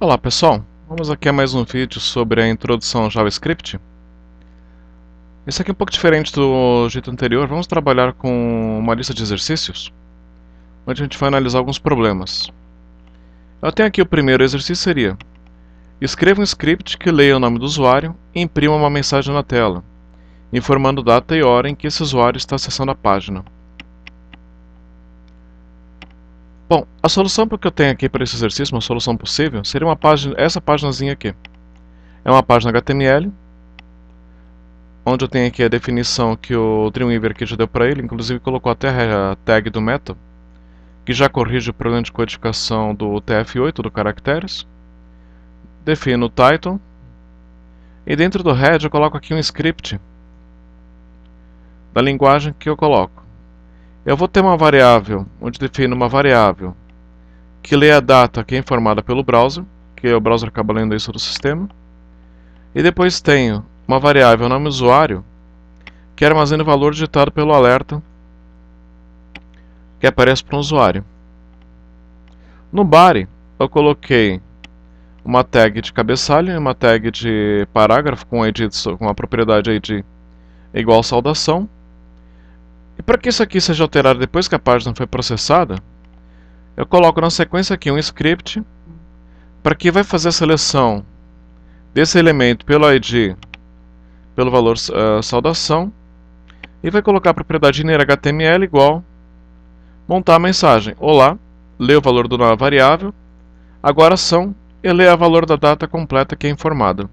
Olá pessoal, vamos aqui a mais um vídeo sobre a introdução ao JavaScript. Esse aqui é um pouco diferente do jeito anterior. Vamos trabalhar com uma lista de exercícios, onde a gente vai analisar alguns problemas. Eu tenho aqui o primeiro exercício seria: escreva um script que leia o nome do usuário e imprima uma mensagem na tela, informando data e hora em que esse usuário está acessando a página. Bom, a solução que eu tenho aqui para esse exercício, uma solução possível, seria uma página, essa paginazinha aqui. É uma página HTML, onde eu tenho aqui a definição que o Dreamweaver aqui já deu para ele, inclusive colocou até a tag do meta, que já corrige o problema de codificação do TF8, do caracteres. Defino o title, e dentro do head eu coloco aqui um script da linguagem que eu coloco. Eu vou ter uma variável, onde defino uma variável que lê a data que é informada pelo browser, que o browser acaba lendo isso do sistema, e depois tenho uma variável nome usuário, que armazena o valor digitado pelo alerta que aparece para o usuário. No body, eu coloquei uma tag de cabeçalho e uma tag de parágrafo com a propriedade ID igual saudação. E para que isso aqui seja alterado depois que a página foi processada, eu coloco na sequência aqui um script para que vai fazer a seleção desse elemento pelo ID, pelo valor saudação, e vai colocar a propriedade inner.html igual montar a mensagem: olá, lê o valor da variável, agora são, e lê o valor da data completa que é informada.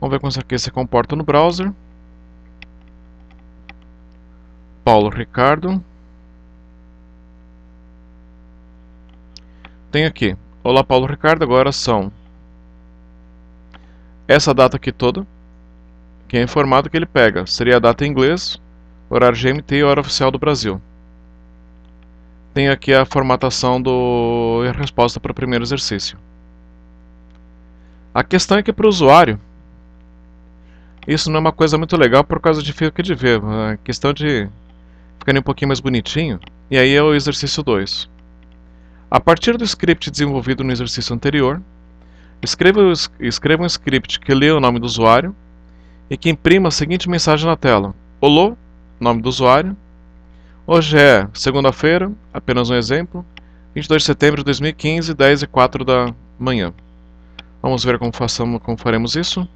Vamos ver como isso aqui se comporta no browser. Paulo Ricardo. Tem aqui: olá Paulo Ricardo, agora são essa data aqui toda, que é informado que ele pega. Seria a data em inglês, horário GMT e hora oficial do Brasil. Tem aqui a formatação e a resposta para o primeiro exercício. A questão é que para o usuário, isso não é uma coisa muito legal por causa de fica de ver. A questão de ficar um pouquinho mais bonitinho. E aí é o exercício 2. A partir do script desenvolvido no exercício anterior, escreva um script que lê o nome do usuário e que imprima a seguinte mensagem na tela: olô, nome do usuário. Hoje é segunda-feira, apenas um exemplo, 22 de setembro de 2015, 10h04 da manhã. Vamos ver como faremos isso.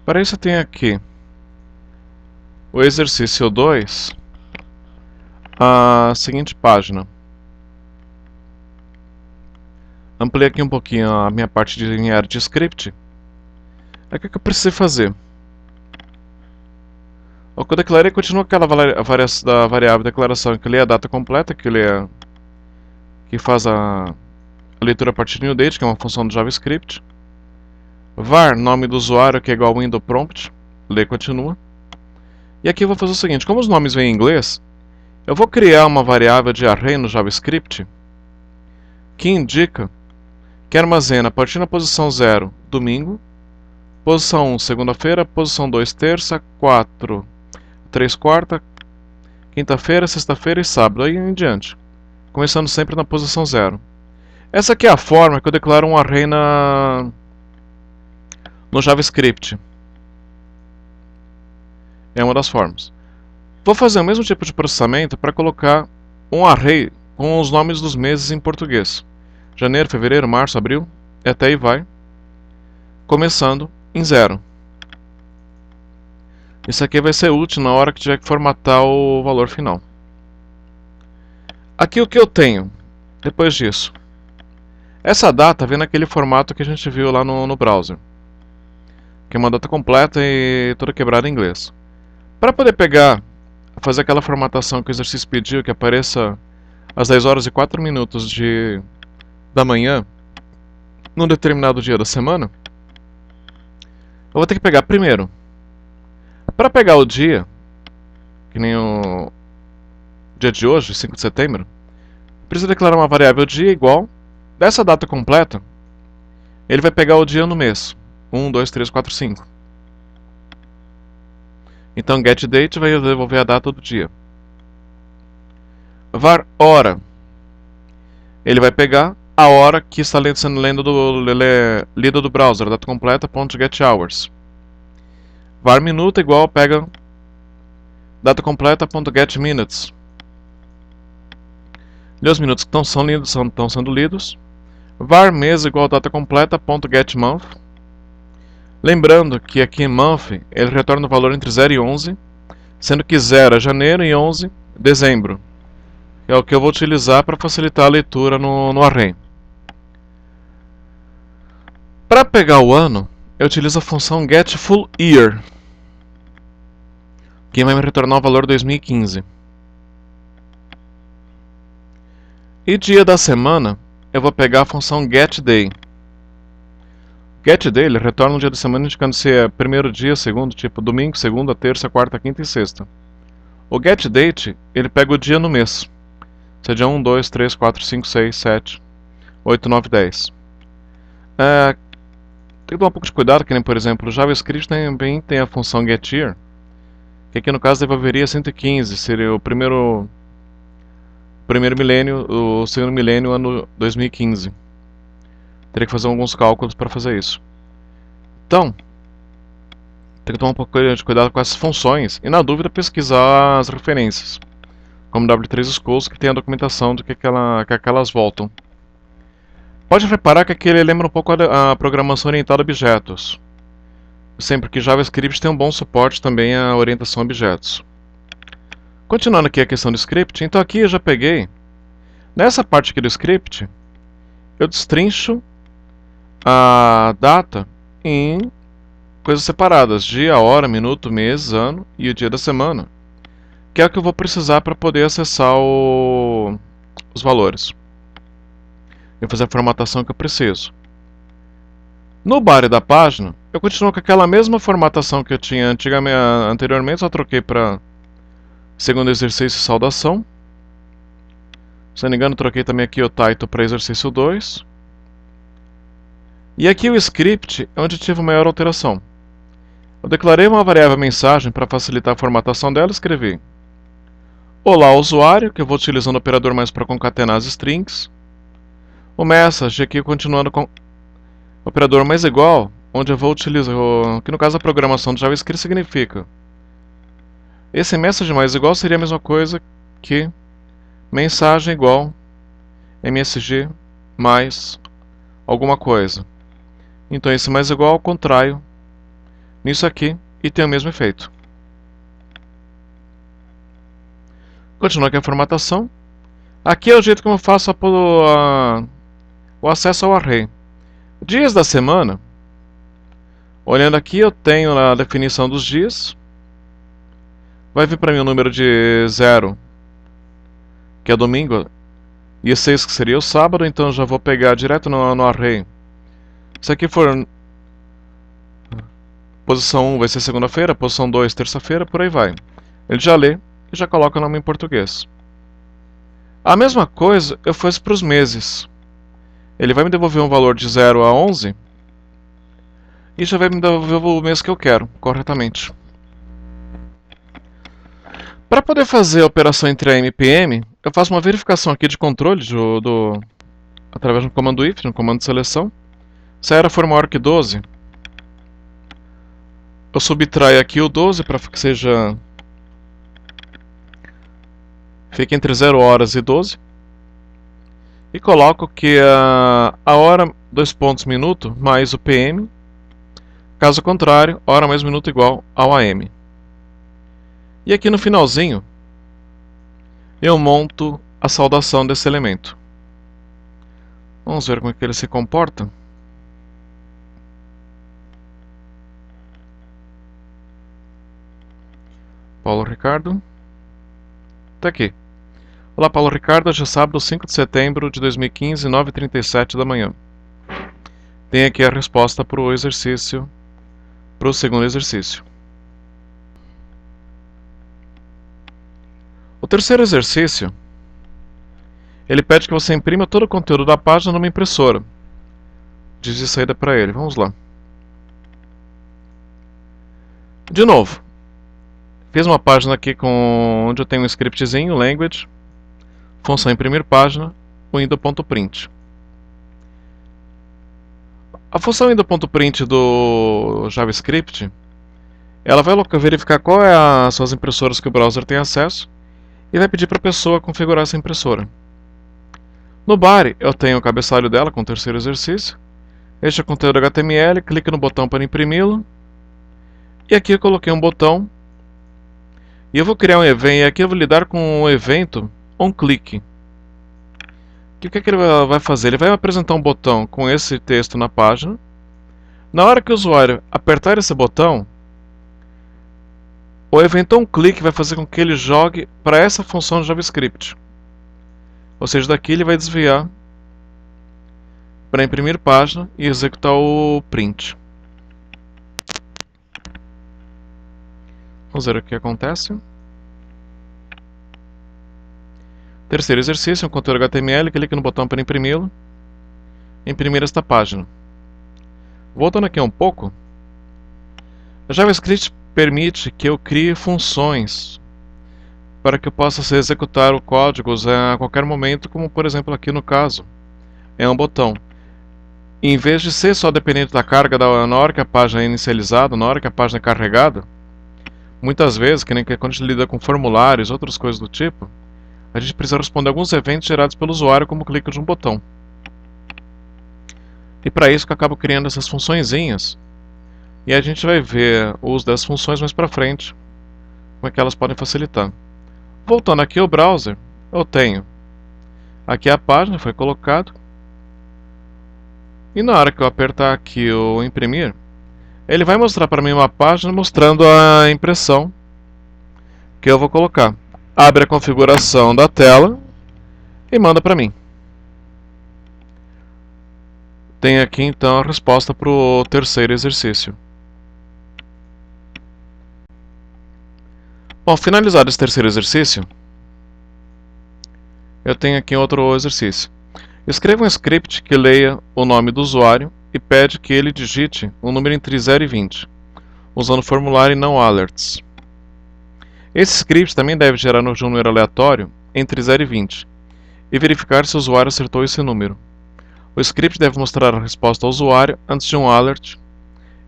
Para isso eu tenho aqui o exercício 2, a seguinte página. Ampliei aqui um pouquinho a minha parte de linear de script. O que eu preciso fazer? O que eu declarei continua aquela variável declaração que lê a data completa, que faz a leitura a partir do new date, que é uma função do JavaScript. Var, nome do usuário, que é igual ao window prompt, lê continua. E aqui eu vou fazer o seguinte: como os nomes vêm em inglês, eu vou criar uma variável de array no JavaScript que indica que armazena a partir da posição 0, domingo, posição 1, segunda-feira, posição 2, terça, 4, 3, quarta, quinta-feira, sexta-feira e sábado, aí em diante, começando sempre na posição 0. Essa aqui é a forma que eu declaro um array no JavaScript. É uma das formas. Vou fazer o mesmo tipo de processamento para colocar um array com os nomes dos meses em português: janeiro, fevereiro, março, abril, e até aí vai, começando em 0. Isso aqui vai ser útil na hora que tiver que formatar o valor final. Aqui o que eu tenho depois disso? Essa data vem naquele formato que a gente viu lá no browser, que é uma data completa e toda quebrada em inglês. Para poder fazer aquela formatação que o exercício pediu, que apareça às 10 horas e 4 minutos da manhã, num determinado dia da semana, eu vou ter que pegar primeiro. Para pegar o dia, que nem o dia de hoje, 5 de setembro, precisa declarar uma variável dia igual dessa data completa. Ele vai pegar o dia no mês: 1, 2, 3, 4, 5. Então getDate vai devolver a data do dia. Var hora ele vai pegar a hora que está sendo lido do browser, data completa.getHours. Var minuto igual pega data completa.getMinutes. E os minutos que estão sendo lidos. Var mês igual data completa.getMonth. Lembrando que aqui em month ele retorna o valor entre 0 e 11, sendo que 0 é janeiro e 11 dezembro. É o que eu vou utilizar para facilitar a leitura no array. Para pegar o ano, eu utilizo a função getFullYear, que vai me retornar o valor 2015. E dia da semana, eu vou pegar a função getDay. GetDay ele retorna um dia da semana indicando se é primeiro dia, segundo, tipo domingo, segunda, terça, quarta, quinta e sexta. O getDate, ele pega o dia no mês. Se é dia 1, 2, 3, 4, 5, 6, 7, 8, 9, 10. Tem que tomar um pouco de cuidado, que nem, por exemplo, o JavaScript também tem a função getYear, que aqui no caso devolveria 115, seria o primeiro milênio, o segundo milênio, ano 2015. Teria que fazer alguns cálculos para fazer isso. Então, tem que tomar um pouco de cuidado com essas funções e, na dúvida, pesquisar as referências, como W3 Schools, que tem a documentação do que aquelas voltam. Pode reparar que aqui ele lembra um pouco a programação orientada a objetos, sempre que JavaScript tem um bom suporte também à orientação a objetos. Continuando aqui a questão do script, então aqui eu já peguei, nessa parte aqui do script, eu destrincho a data em coisas separadas, dia, hora, minuto, mês, ano e o dia da semana, que é o que eu vou precisar para poder acessar os valores e fazer a formatação que eu preciso. No body da página, eu continuo com aquela mesma formatação que eu tinha anteriormente, só troquei para segundo exercício e saudação. Se não me engano, troquei também aqui o title para exercício 2. E aqui o script é onde tive maior alteração. Eu declarei uma variável mensagem para facilitar a formatação dela e escrevi: Olá, usuário, que eu vou utilizando o operador mais para concatenar as strings. O message aqui continuando com o operador mais igual, onde eu vou utilizar, que no caso a programação do JavaScript significa. Esse message mais igual seria a mesma coisa que mensagem igual msg mais alguma coisa. Então esse mais igual ao contrário nisso aqui e tem o mesmo efeito. Continua aqui a formatação. Aqui é o jeito como eu faço o acesso ao array. Dias da semana. Olhando aqui eu tenho a definição dos dias. Vai vir para mim o número de 0, que é domingo, e 6, que seria o sábado, então eu já vou pegar direto no array. Se aqui for posição 1 vai ser segunda-feira, posição 2 terça-feira, por aí vai. Ele já lê e já coloca o nome em português. A mesma coisa eu fiz para os meses. Ele vai me devolver um valor de 0 a 11 e já vai me devolver o mês que eu quero, corretamente. Para poder fazer a operação entre AM e PM, eu faço uma verificação aqui de controle através do comando if, no comando de seleção. Se a era for maior que 12, eu subtraio aqui o 12 para que fique entre 0 horas e 12. E coloco que a hora 2 pontos minuto mais o PM. Caso contrário, hora mais minuto igual ao AM. E aqui no finalzinho, eu monto a saudação desse elemento. Vamos ver como é que ele se comporta. Paulo Ricardo. Está aqui. Olá, Paulo Ricardo. Hoje é sábado, 5 de setembro de 2015, 9h37 da manhã. Tem aqui a resposta para o exercício, para o segundo exercício. O terceiro exercício, ele pede que você imprima todo o conteúdo da página numa impressora. Diz de saída para ele. Vamos lá. De novo, fiz uma página aqui onde eu tenho um scriptzinho, language, função imprimir página, window.print. A função window.print do JavaScript, ela vai verificar qual é as suas impressoras que o browser tem acesso e vai pedir para a pessoa configurar essa impressora. No body, eu tenho o cabeçalho dela com o terceiro exercício. Este é o conteúdo HTML, clique no botão para imprimi-lo. E aqui eu coloquei um botão. E eu vou criar um evento, e aqui eu vou lidar com o evento onClick. O que ele vai fazer? Ele vai apresentar um botão com esse texto na página. Na hora que o usuário apertar esse botão, o evento onClick vai fazer com que ele jogue para essa função de JavaScript. Ou seja, daqui ele vai desviar para imprimir página e executar o print. Vamos ver o que acontece. Terceiro exercício, um conteúdo HTML, clique no botão para imprimi-lo. Imprimir esta página. Voltando aqui um pouco, a JavaScript permite que eu crie funções para que eu possa executar o código a qualquer momento, como por exemplo aqui no caso, é um botão. Em vez de ser só dependente da carga na hora que a página é inicializada, na hora que a página é carregada, muitas vezes, que nem quando a gente lida com formulários, outras coisas do tipo, a gente precisa responder alguns eventos gerados pelo usuário como clique de um botão. E para isso que eu acabo criando essas funçõezinhas. E a gente vai ver o uso das funções mais para frente, como é que elas podem facilitar. Voltando aqui ao browser, eu tenho aqui a página, foi colocado. E na hora que eu apertar aqui o imprimir, ele vai mostrar para mim uma página mostrando a impressão que eu vou colocar. Abre a configuração da tela e manda para mim. Tem aqui então a resposta para o terceiro exercício. Bom, finalizado esse terceiro exercício, eu tenho aqui outro exercício. Escreva um script que leia o nome do usuário e pede que ele digite um número entre 0 e 20, usando formulário e não alerts. Esse script também deve gerar um número aleatório entre 0 e 20 e verificar se o usuário acertou esse número. O script deve mostrar a resposta ao usuário antes de um alert,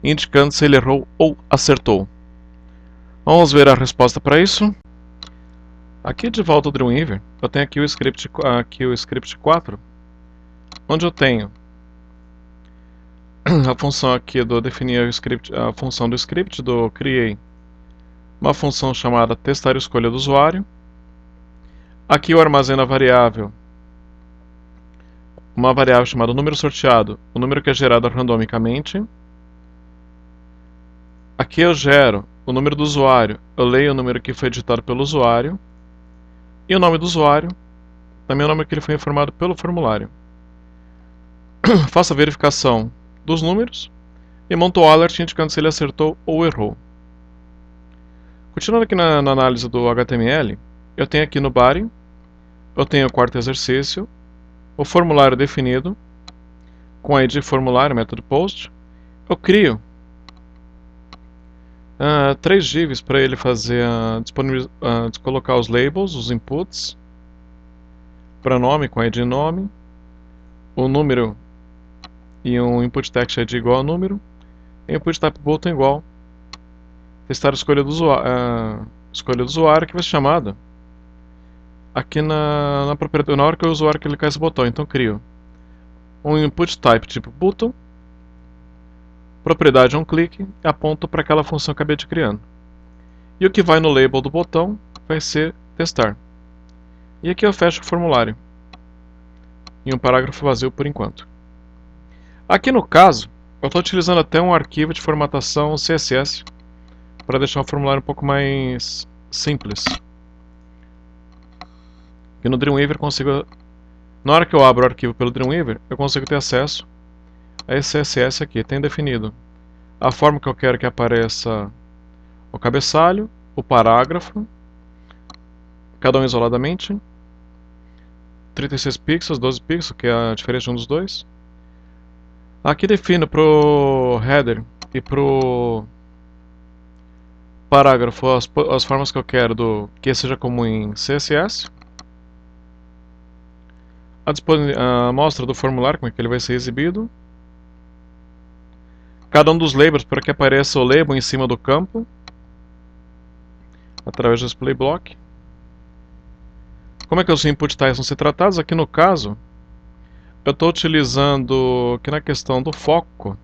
indicando se ele errou ou acertou. Vamos ver a resposta para isso. Aqui de volta ao Dreamweaver, eu tenho aqui o script 4, onde eu tenho a função aqui do definir a função do script, do criei uma função chamada testar a escolha do usuário. Aqui eu armazeno a variável, uma variável chamada número sorteado, o número que é gerado randomicamente. Aqui eu gero o número do usuário, eu leio o número que foi digitado pelo usuário. E o nome do usuário, também o nome que ele foi informado pelo formulário. Faço a verificação dos números e monto o alert indicando se ele acertou ou errou. Continuando aqui na análise do HTML, eu tenho aqui no body, eu tenho o quarto exercício, o formulário definido, com a id formulário, método post. Eu crio 3 divs para ele fazer colocar os labels, os inputs, para nome com id nome, o número e um input text id igual ao número, e input type button igual testar a escolha do usuário, que vai ser chamada aqui na propriedade, na hora que o usuário clicar esse botão. Então crio um input type tipo button, propriedade onClick, e aponto para aquela função que acabei de criando. E o que vai no label do botão vai ser testar. E aqui eu fecho o formulário em um parágrafo vazio por enquanto. Aqui no caso, eu estou utilizando até um arquivo de formatação CSS para deixar o formulário um pouco mais simples. E no Dreamweaver na hora que eu abro o arquivo pelo Dreamweaver, eu consigo ter acesso a esse CSS aqui. Tenho definido a forma que eu quero que apareça o cabeçalho, o parágrafo, cada um isoladamente, 36 pixels, 12 pixels, que é a diferença de um dos dois. Aqui defino para o header e para o parágrafo as formas que eu quero que seja comum em CSS. a amostra do formulário, como é que ele vai ser exibido. Cada um dos labels para que apareça o label em cima do campo, através do display block. Como é que os input types vão ser tratados? Aqui no caso, eu estou utilizando, aqui na questão do foco,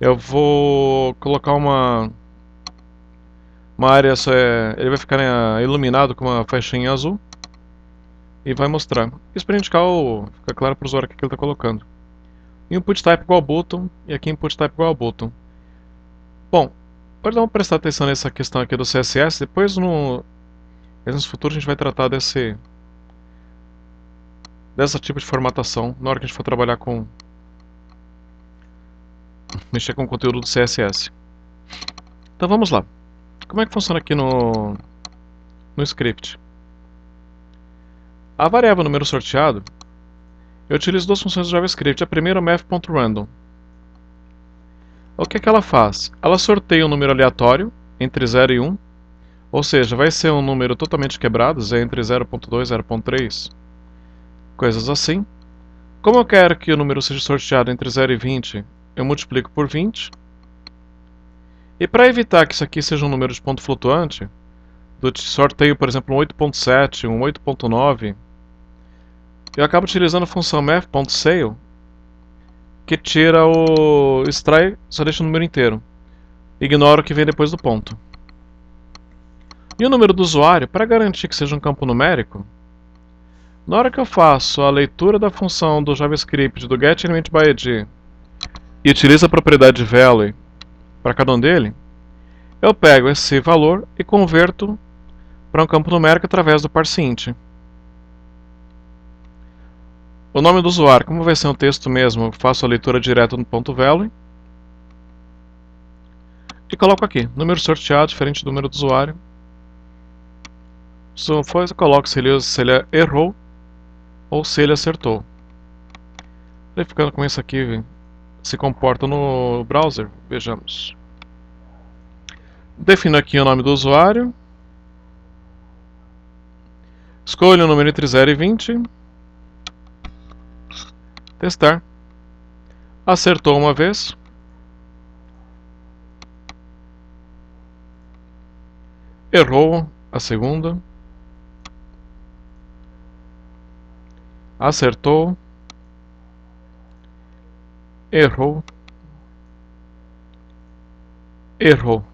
eu vou colocar uma área, ele vai ficar iluminado com uma faixinha azul e vai mostrar. Isso para indicar, fica claro para o usuário o que ele está colocando. Input type igual button e aqui input type igual button. Bom, agora vamos prestar atenção nessa questão aqui do CSS, depois no futuro a gente vai tratar dessa tipo de formatação na hora que a gente for trabalhar com mexer com o conteúdo do CSS. Então vamos lá. Como é que funciona aqui no script? A variável número sorteado, eu utilizo duas funções do JavaScript. A primeira é o math.random. O que é que ela faz? Ela sorteia um número aleatório entre 0 e 1, ou seja, vai ser um número totalmente quebrado, entre 0.2 e 0.3, coisas assim. Como eu quero que o número seja sorteado entre 0 e 20, eu multiplico por 20. E para evitar que isso aqui seja um número de ponto flutuante, do sorteio, por exemplo, um 8.7, um 8.9, eu acabo utilizando a função math.sale, que tira extrai, só deixa o número inteiro. Ignora o que vem depois do ponto. E o número do usuário, para garantir que seja um campo numérico, na hora que eu faço a leitura da função do JavaScript do getElementById e utilizo a propriedade value para cada um dele, eu pego esse valor e converto para um campo numérico através do parseInt. O nome do usuário, como vai ser um texto mesmo, eu faço a leitura direta no ponto value e coloco aqui, número sorteado diferente do número do usuário. Se for, eu coloco se ele errou ou se ele acertou. Verificando como isso aqui se comporta no browser, vejamos. Defino aqui o nome do usuário. Escolho o número entre 0 e 20. Testar. Acertou uma vez. Errou a segunda. Acertou. Errou. Errou.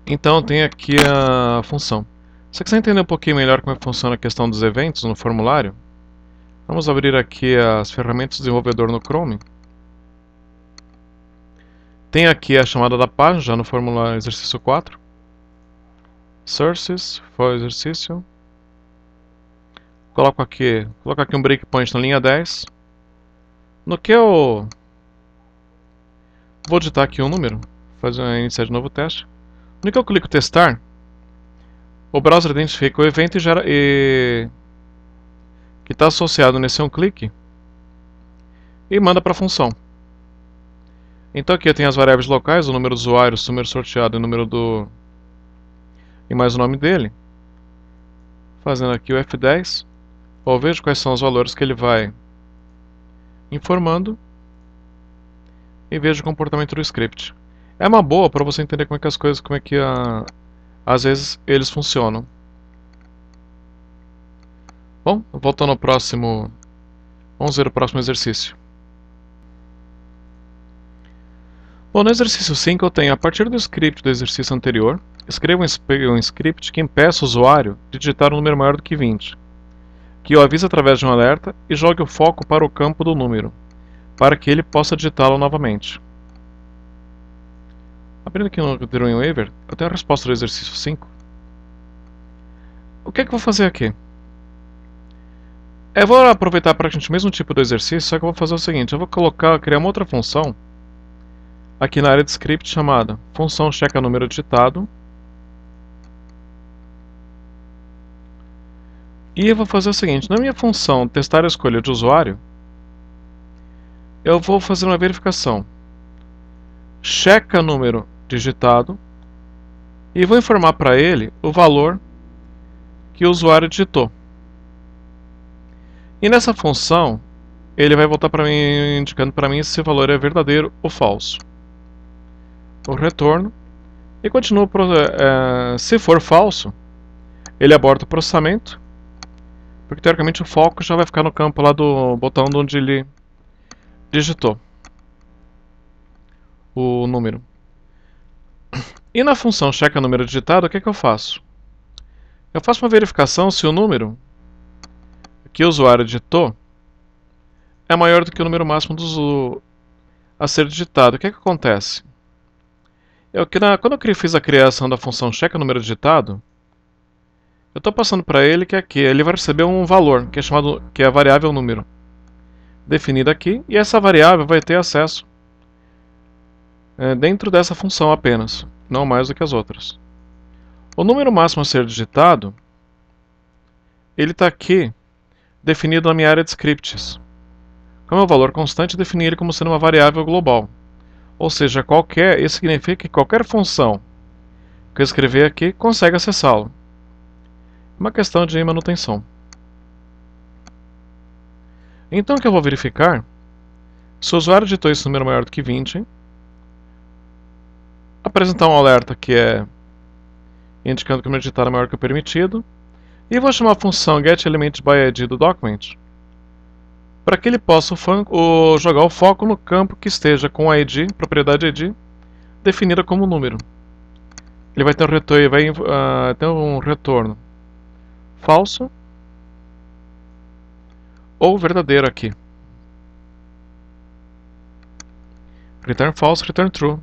Então tem aqui a função. Se você quiser entender um pouquinho melhor como é que funciona a questão dos eventos no formulário, vamos abrir aqui as ferramentas do desenvolvedor no Chrome. Tem aqui a chamada da página, já no formulário exercício 4. Sources, foi o exercício. Coloco aqui um breakpoint na linha 10. No que eu vou digitar aqui um número, iniciar de novo teste. No que eu clico testar, o browser identifica o evento que está associado nesse onClick e manda para a função. Então aqui eu tenho as variáveis locais, o número do usuário, o número sorteado e o número e mais o nome dele. Fazendo aqui o F10, eu vejo quais são os valores que ele vai informando e vejo o comportamento do script. É uma boa para você entender como é que as coisas, às vezes eles funcionam. Bom, voltando ao próximo, vamos ver o próximo exercício. Bom, no exercício 5 eu tenho, a partir do script do exercício anterior, escreva um script que impeça o usuário de digitar um número maior do que 20, que o avise através de um alerta e jogue o foco para o campo do número, para que ele possa digitá-lo novamente. Abrindo aqui no Dreamweaver, eu tenho a resposta do exercício 5. O que é que eu vou fazer aqui? Eu vou aproveitar praticamente o mesmo tipo do exercício, só que eu vou fazer o seguinte, eu vou criar uma outra função aqui na área de script chamada função checa número digitado. E eu vou fazer o seguinte, na minha função testar a escolha de usuário, eu vou fazer uma verificação. Checa número digitado e vou informar para ele o valor que o usuário digitou. E nessa função, ele vai voltar para mim indicando para mim se esse valor é verdadeiro ou falso. O retorno e continua. Se for falso, ele aborta o processamento, porque teoricamente o foco já vai ficar no campo lá do botão onde ele digitou o número. E na função checa número digitado, o que eu faço? Eu faço uma verificação se o número que o usuário digitou é maior do que o número máximo a ser digitado. O que acontece? Quando eu fiz a criação da função checa número digitado, eu estou passando para ele que aqui ele vai receber um valor, que é a variável número, definida aqui, e essa variável vai ter acesso dentro dessa função apenas, não mais do que as outras. O número máximo a ser digitado, ele está aqui definido na minha área de scripts. Como é um valor constante, eu defini ele como sendo uma variável global. Ou seja, isso significa que qualquer função que eu escrever aqui consegue acessá-lo. Uma questão de manutenção. Então o que eu vou verificar? Se o usuário digitou esse número maior do que 20, apresentar um alerta que é indicando que o número digitado é maior que o permitido, e vou chamar a função getElementById do document para que ele possa jogar o foco no campo que esteja com a ID, propriedade ID, definida como número. Ele vai ter um retorno falso ou verdadeiro aqui. Return false, return true.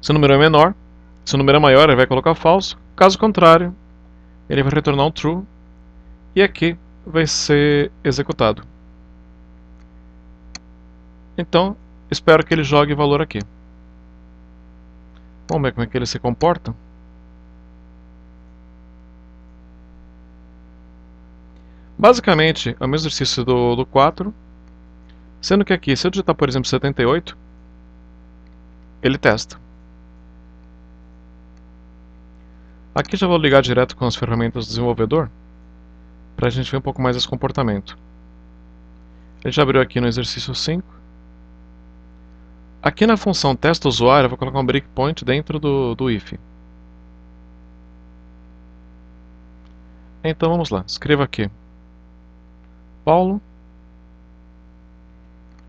Se o número é menor, se o número é maior, ele vai colocar falso. Caso contrário, ele vai retornar um true. E aqui vai ser executado. Então, espero que ele jogue valor aqui. Vamos ver como é que ele se comporta. Basicamente, é o mesmo exercício do 4, sendo que aqui, se eu digitar, por exemplo, 78, ele testa. Aqui já vou ligar direto com as ferramentas do desenvolvedor, para a gente ver um pouco mais esse comportamento. Ele já abriu aqui no exercício 5. Aqui na função testa usuário, eu vou colocar um breakpoint dentro do if. Então vamos lá, escreva aqui Paulo,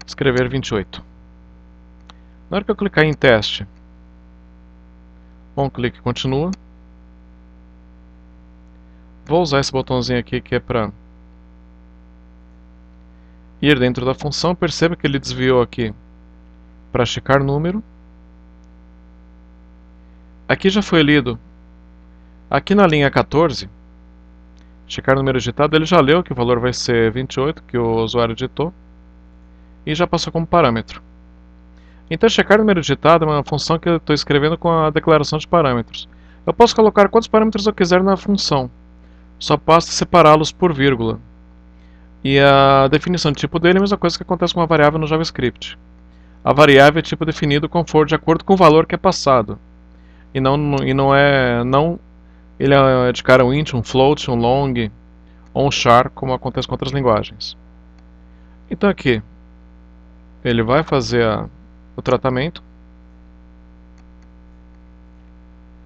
escrever 28. Na hora que eu clicar em teste, um clique continua. Vou usar esse botãozinho aqui que é para ir dentro da função. Perceba que ele desviou aqui para checar número. Aqui já foi lido. Aqui na linha 14, checar número digitado, ele já leu que o valor vai ser 28, que o usuário digitou, e já passou como parâmetro. Então, checar número digitado é uma função que eu estou escrevendo com a declaração de parâmetros. Eu posso colocar quantos parâmetros eu quiser na função, só basta separá-los por vírgula. E a definição de tipo dele é a mesma coisa que acontece com uma variável no JavaScript. A variável é tipo definido de acordo com o valor que é passado. Ele é de cara um int, um float, um long ou um char, como acontece com outras linguagens. Então aqui, ele vai fazer o tratamento.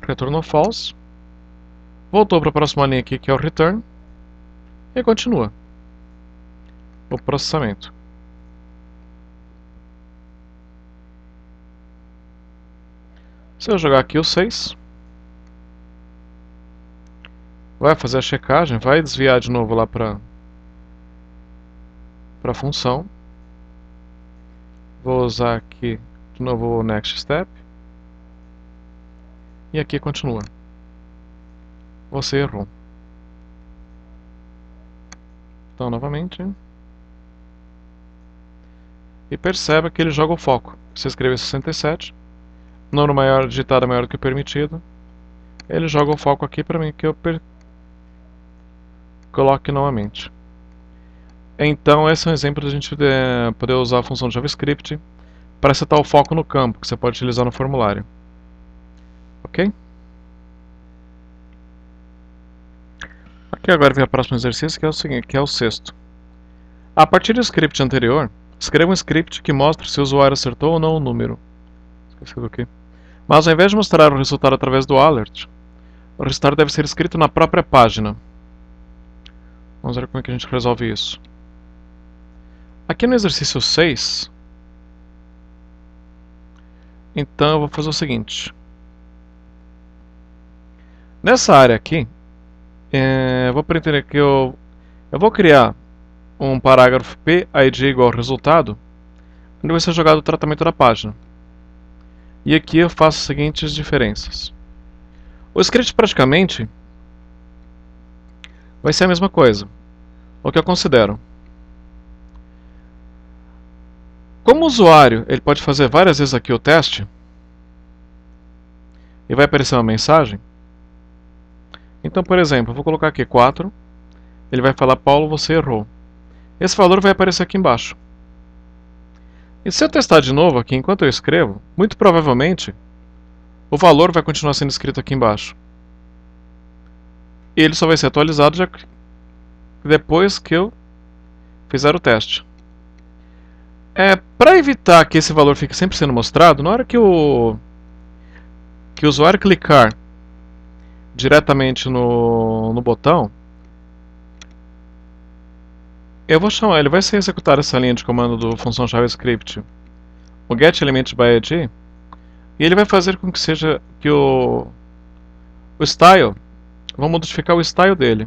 Retornou false. Voltou para a próxima linha aqui, que é o return. E continua o processamento. Se eu jogar aqui o 6, vai fazer a checagem, vai desviar de novo lá para a função. Vou usar aqui de novo o next step. E aqui continua. Você errou. Então, novamente. E perceba que ele joga o foco. Se escrever 67, número maior digitado é maior do que o permitido, ele joga o foco aqui para mim que eu coloque novamente. Então, esse é um exemplo de a gente poder usar a função de JavaScript para setar o foco no campo, que você pode utilizar no formulário. Ok? Aqui agora vem o próximo exercício, que é o seguinte, que é o sexto. A partir do script anterior, escreva um script que mostre se o usuário acertou ou não o número. Esqueci do que. Mas ao invés de mostrar o resultado através do alert, o resultado deve ser escrito na própria página. Vamos ver como é que a gente resolve isso. Aqui no exercício 6, então eu vou fazer o seguinte. Nessa área aqui, eu vou pretender que eu vou criar um parágrafo PID igual ao resultado, onde vai ser jogado o tratamento da página. E aqui eu faço as seguintes diferenças. O script praticamente vai ser a mesma coisa. O que eu considero. Como o usuário ele pode fazer várias vezes aqui o teste, e vai aparecer uma mensagem. Então, por exemplo, eu vou colocar aqui 4. Ele vai falar, Paulo, você errou. Esse valor vai aparecer aqui embaixo. E se eu testar de novo aqui enquanto eu escrevo, muito provavelmente o valor vai continuar sendo escrito aqui embaixo. E ele só vai ser atualizado já depois que eu fizer o teste. Para evitar que esse valor fique sempre sendo mostrado, na hora que o usuário clicar diretamente no botão, eu vou chamar, ele vai ser executar essa linha de comando do função JavaScript, o getElementById, e ele vai fazer com que seja que o style, vamos modificar o style dele.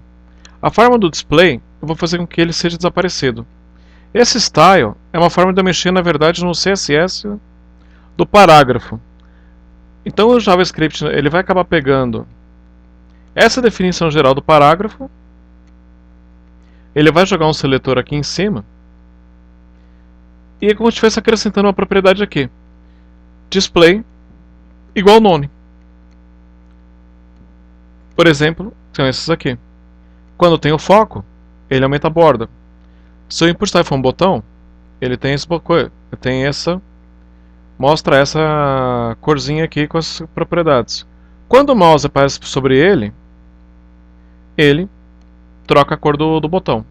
A forma do display, eu vou fazer com que ele seja desaparecido. Esse style é uma forma de eu mexer, na verdade, no CSS do parágrafo. Então o JavaScript ele vai acabar pegando essa definição geral do parágrafo, ele vai jogar um seletor aqui em cima, e é como se estivesse acrescentando uma propriedade aqui. Display igual none. Por exemplo, são esses aqui. Quando tem o foco, ele aumenta a borda. Se o input type for um botão, ele tem mostra essa corzinha aqui com as propriedades. Quando o mouse aparece sobre ele, ele troca a cor do botão.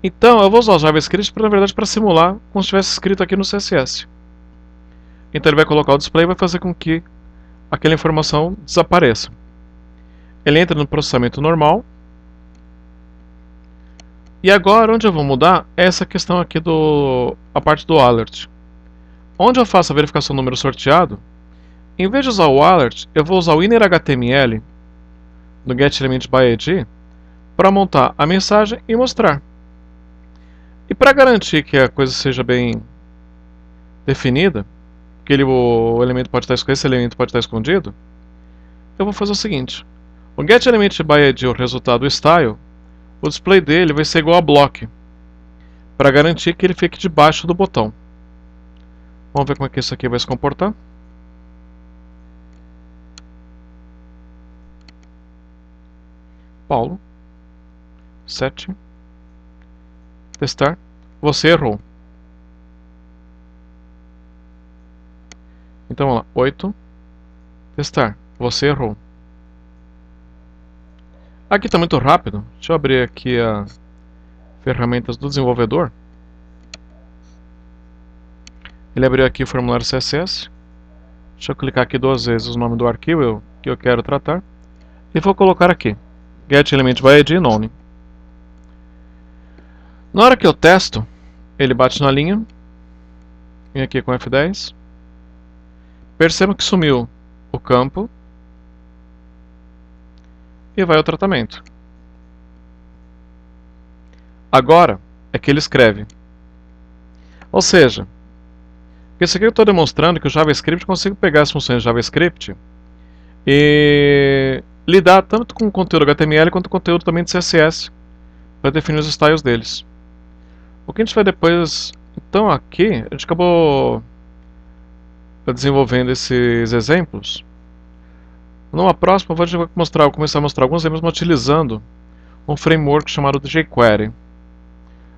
Então eu vou usar o JavaScript na verdade para simular como se tivesse escrito aqui no CSS. Então ele vai colocar o display e vai fazer com que aquela informação desapareça. Ele entra no processamento normal. E agora onde eu vou mudar é essa questão aqui a parte do alert. Onde eu faço a verificação do número sorteado, em vez de usar o alert, eu vou usar o inner.html no getElementById para montar a mensagem e mostrar. E para garantir que a coisa seja bem definida, que esse elemento pode estar escondido, eu vou fazer o seguinte. O getElementById, o resultado style, o display dele vai ser igual a block, para garantir que ele fique debaixo do botão. Vamos ver como é que isso aqui vai se comportar. Paulo, 7, testar, você errou. Então vamos lá, 8, testar, você errou. Aqui está muito rápido, deixa eu abrir aqui as ferramentas do desenvolvedor. Ele abriu aqui o formulário CSS. Deixa eu clicar aqui 2 vezes o nome do arquivo que eu quero tratar. E vou colocar aqui, getElementById none. Na hora que eu testo, ele bate na linha. Vem aqui com F10. Perceba que sumiu o campo. E vai ao tratamento. Agora é que ele escreve. Ou seja, isso aqui eu estou demonstrando que o JavaScript consigo pegar as funções de JavaScript e lidar tanto com o conteúdo HTML quanto com o conteúdo também de CSS para definir os styles deles. O que a gente vai depois, então aqui, a gente acabou desenvolvendo esses exemplos. Numa próxima eu vou começar a mostrar alguns exemplos utilizando um framework chamado jQuery.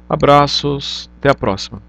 Abraços, até a próxima.